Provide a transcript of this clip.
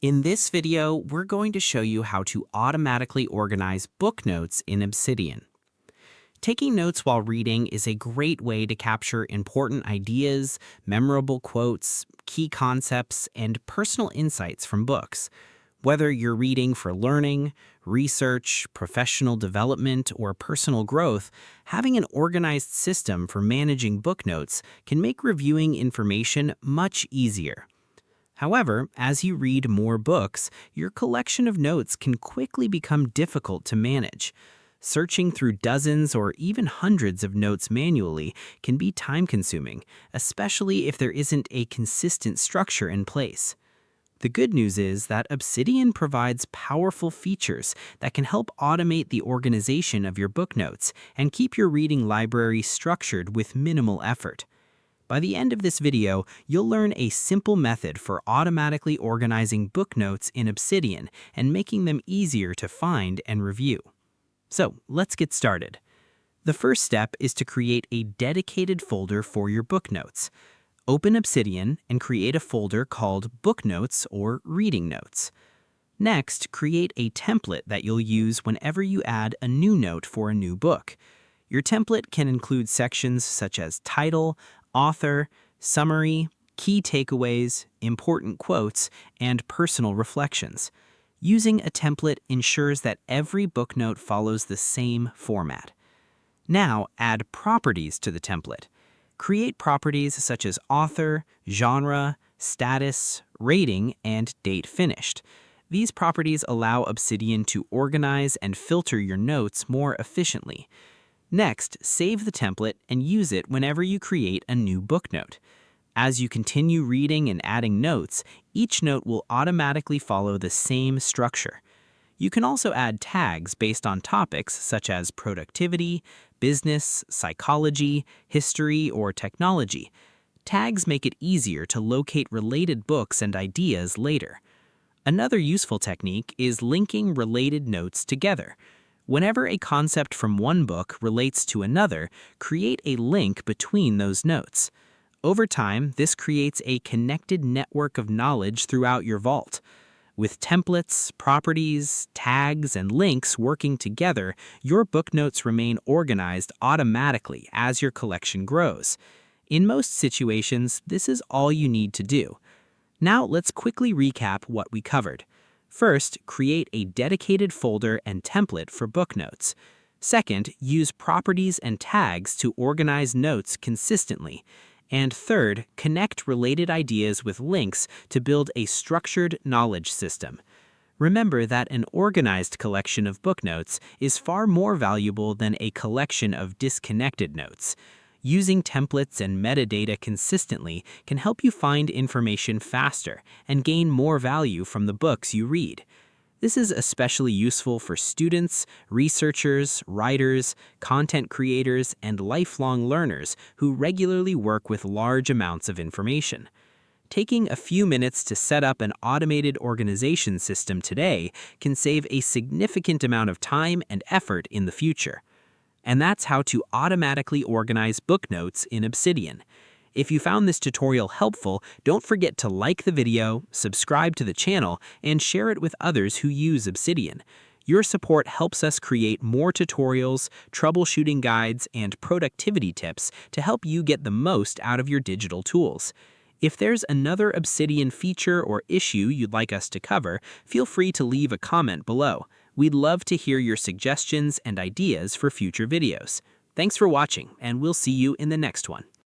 In this video, we're going to show you how to automatically organize book notes in Obsidian. Taking notes while reading is a great way to capture important ideas, memorable quotes, key concepts, and personal insights from books. Whether you're reading for learning, research, professional development, or personal growth, having an organized system for managing book notes can make reviewing information much easier. However, as you read more books, your collection of notes can quickly become difficult to manage. Searching through dozens or even hundreds of notes manually can be time-consuming, especially if there isn't a consistent structure in place. The good news is that Obsidian provides powerful features that can help automate the organization of your book notes and keep your reading library structured with minimal effort. By the end of this video, you'll learn a simple method for automatically organizing book notes in Obsidian and making them easier to find and review. So, let's get started. The first step is to create a dedicated folder for your book notes. Open Obsidian and create a folder called Book Notes or Reading Notes. Next, create a template that you'll use whenever you add a new note for a new book. Your template can include sections such as title, author, summary, key takeaways, important quotes, and personal reflections. Using a template ensures that every book note follows the same format. Now, add properties to the template. Create properties such as author, genre, status, rating, and date finished. These properties allow Obsidian to organize and filter your notes more efficiently. Next, save the template and use it whenever you create a new book note. As you continue reading and adding notes, each note will automatically follow the same structure. You can also add tags based on topics such as productivity, business, psychology, history, or technology. Tags make it easier to locate related books and ideas later. Another useful technique is linking related notes together. Whenever a concept from one book relates to another, create a link between those notes. Over time, this creates a connected network of knowledge throughout your vault. With templates, properties, tags, and links working together, your book notes remain organized automatically as your collection grows. In most situations, this is all you need to do. Now let's quickly recap what we covered. First, create a dedicated folder and template for book notes. Second, use properties and tags to organize notes consistently. And third, connect related ideas with links to build a structured knowledge system. Remember that an organized collection of book notes is far more valuable than a collection of disconnected notes. Using templates and metadata consistently can help you find information faster and gain more value from the books you read. This is especially useful for students, researchers, writers, content creators, and lifelong learners who regularly work with large amounts of information. Taking a few minutes to set up an automated organization system today can save a significant amount of time and effort in the future. And that's how to automatically organize book notes in Obsidian. If you found this tutorial helpful, don't forget to like the video, subscribe to the channel, and share it with others who use Obsidian. Your support helps us create more tutorials, troubleshooting guides, and productivity tips to help you get the most out of your digital tools. If there's another Obsidian feature or issue you'd like us to cover, feel free to leave a comment below. We'd love to hear your suggestions and ideas for future videos. Thanks for watching, and we'll see you in the next one.